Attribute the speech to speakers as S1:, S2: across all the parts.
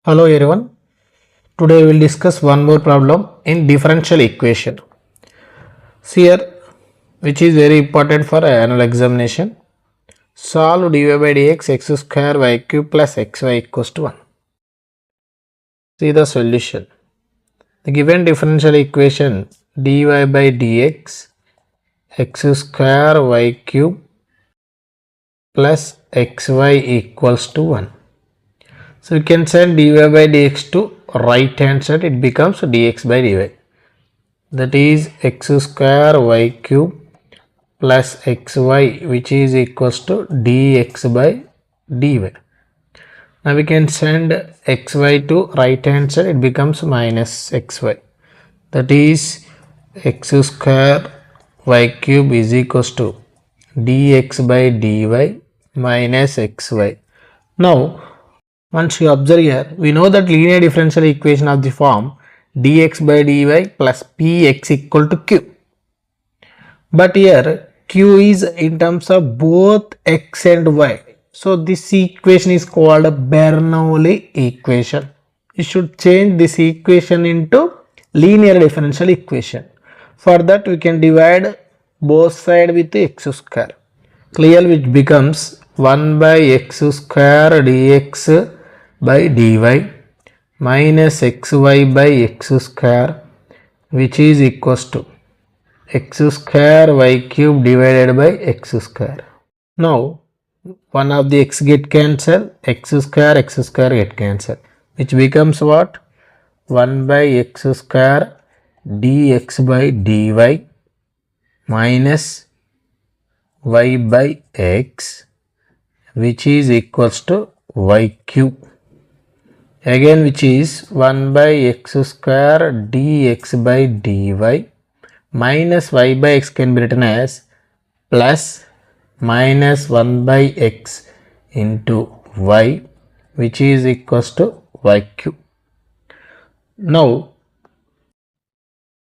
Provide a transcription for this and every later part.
S1: Hello everyone. Today we will discuss one more problem in differential equation. See here, which is very important for annual examination. Solve dy by dx x square y cube plus xy equals to 1. See the solution. The given differential equation dy by dx x square y cube plus xy equals to 1. So we can send dy by dx to right hand side, it becomes dx by dy. That is x square y cube plus xy, which is equals to dx by dy. Now we can send xy to right hand side, it becomes minus xy. That is x square y cube is equals to dx by dy minus xy. Now once you observe here, we know that linear differential equation of the form dx by dy plus px equal to q. But here q is in terms of both x and y. So this equation is called a Bernoulli equation. You should change this equation into linear differential equation. For that we can divide both sides with x square. Clearly which becomes 1 by x square dx by dy minus xy by x square, which is equals to x square y cube divided by x square. Now one of the x get cancelled, x square get cancelled, which becomes what? 1 by x square dx by dy minus y by x, which is equals to y cube. Again which is 1 by x square dx by dy minus y by x can be written as plus minus 1 by x into y, which is equals to y cube. Now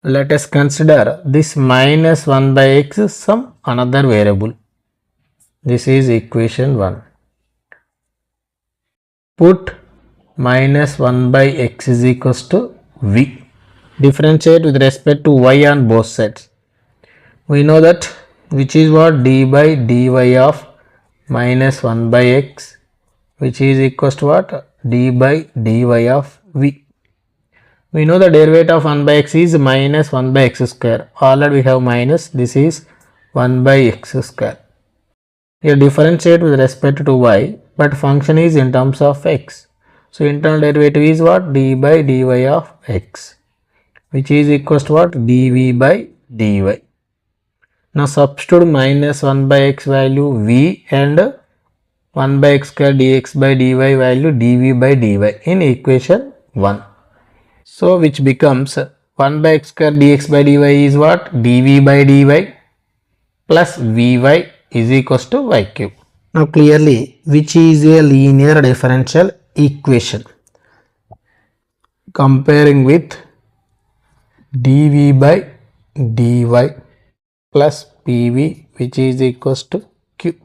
S1: let us consider this minus 1 by x is some another variable. This is equation 1. Put minus 1 by x is equals to v. Differentiate with respect to y on both sides. We know that which is what? D by dy of minus 1 by x, which is equals to what? D by dy of v. We know the derivative of 1 by x is minus 1 by x square. Already we have minus, this is 1 by x square. Here differentiate with respect to y, but function is in terms of x. So internal derivative is what? D by dy of x, which is equals to what? Dv by dy. Now substitute minus 1 by x value v and 1 by x square dx by dy value dv by dy in equation 1. So which becomes 1 by x square dx by dy is what? Dv by dy plus vy is equals to y cube. Now clearly which is a linear differential equation comparing with dv by dy plus pv, which is equals to q.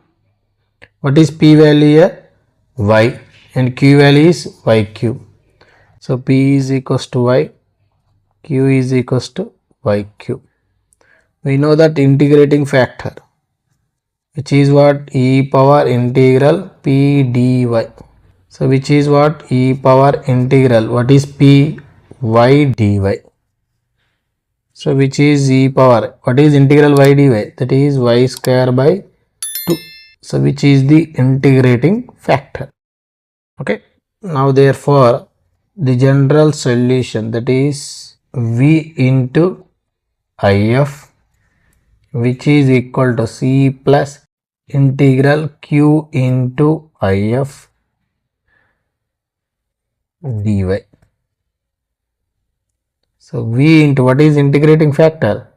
S1: What is p value here? Y, and q value is y cube. So p is equals to y, q is equals to y cube. We know that integrating factor, which is what? E power integral p dy. So which is what? E power integral, what is p? Y dy. So which is e power, what is integral y dy? That is y square by 2. So which is the integrating factor. Okay. Now therefore the general solution, that is v into if, which is equal to c plus integral q into if dy. So v into what is integrating factor?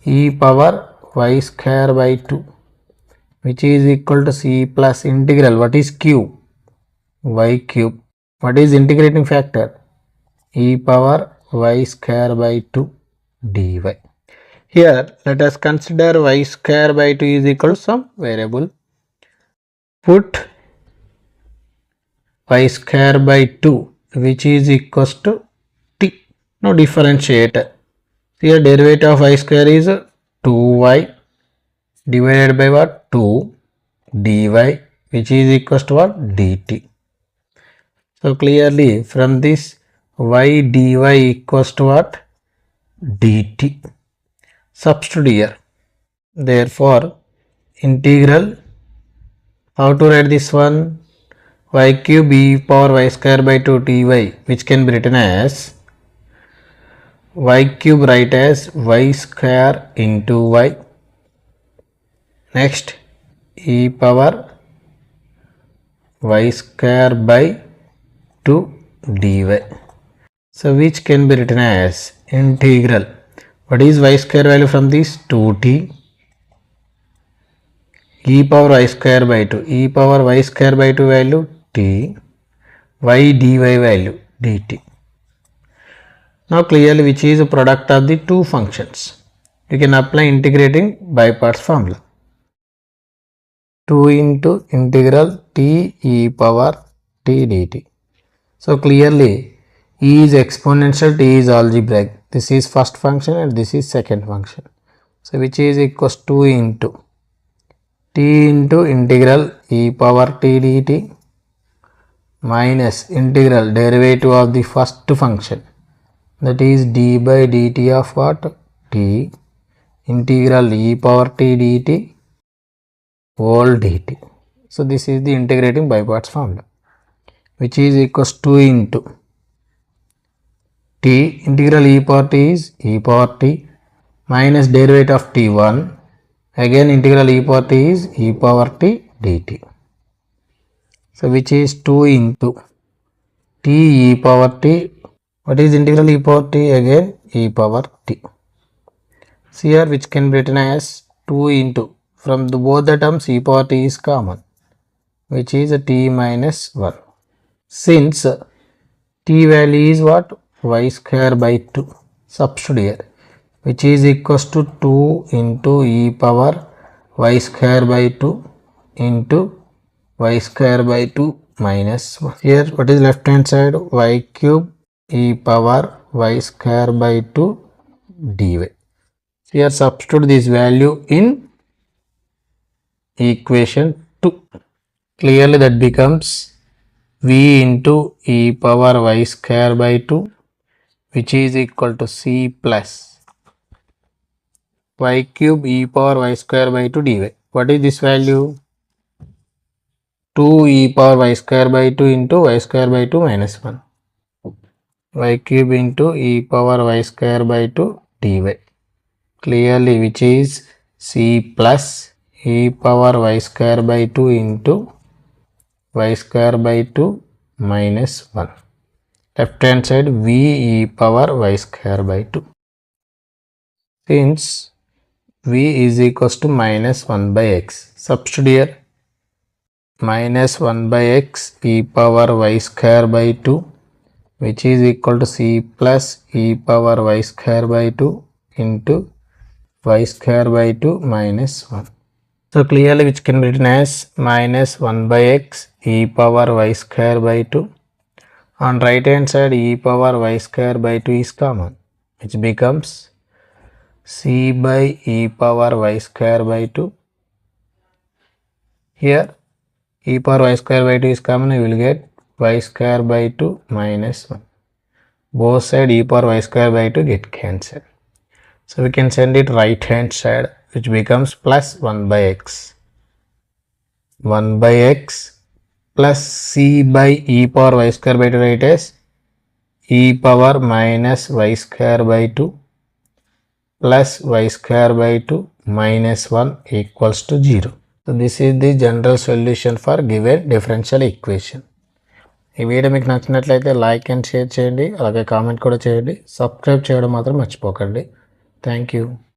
S1: E power y square by 2, which is equal to c plus integral, what is q? Y cube. What is integrating factor? E power y square by 2 dy. Here let us consider y square by 2 is equal to some variable. Put y square by 2 which is equals to t. Now differentiate. Here derivative of y square is 2y divided by what? 2 dy, which is equals to what? Dt. So clearly from this y dy equals to what? Dt. Substitute here. Therefore integral, how to write this one? Y cube e power y square by 2 dy, which can be written as y cube, write as y square into y. Next e power y square by 2 dy. So which can be written as integral. What is y square value from this? 2t e power y square by 2. E power y square by 2 value t, y dy value dt. Now clearly which is a product of the two functions. You can apply integrating by parts formula. 2 into integral t e power t dt. So clearly e is exponential, t is algebraic. This is first function and this is second function. So which is equals to 2 into t into integral e power t dt minus integral derivative of the first function, that is d by dt of what? T integral e power t dt whole dt. So this is the integrating by parts formula, which is equals to 2 into t integral e power t is e power t minus derivative of t1, again integral e power t is e power t dt. So which is 2 into t e power t. What is integral e power t? Again e power t. So here which can be written as 2 into, from the both the terms e power t is common, which is t minus 1. Since t value is what? Y square by 2. Substitute here, which is equals to 2 into e power y square by 2 into y square by 2 minus 1. Here what is left hand side? Y cube e power y square by 2 dy. Here substitute this value in equation 2. Clearly that becomes v into e power y square by 2, which is equal to c plus y cube e power y square by 2 dy. What is this value? 2 e power y square by 2 into y square by 2 minus 1. Y cube into e power y square by 2 dy. Clearly which is c plus e power y square by 2 into y square by 2 minus 1. Left hand side v e power y square by 2. Since v is equals to minus 1 by x, substitute here minus 1 by x e power y square by 2, which is equal to c plus e power y square by 2 into y square by 2 minus 1. So clearly which can be written as minus 1 by x e power y square by 2. On right hand side e power y square by 2 is common, which becomes c by e power y square by 2. Here e power y square by 2 is common, you will get y square by 2 minus 1. Both side e power y square by 2 get cancelled. So we can send it right hand side, which becomes plus 1 by x. 1 by x plus c by e power y square by 2, write as e power minus y square by 2 plus y square by 2 minus 1 equals to 0. So this is the general solution for given differential equation. ఈ video మీకు నచ్చినట్లయితే like and share చేయండి, అలాగే comment కూడా చేయండి. Subscribe చేయడం మాత్రం మర్చిపోకండి. Thank you.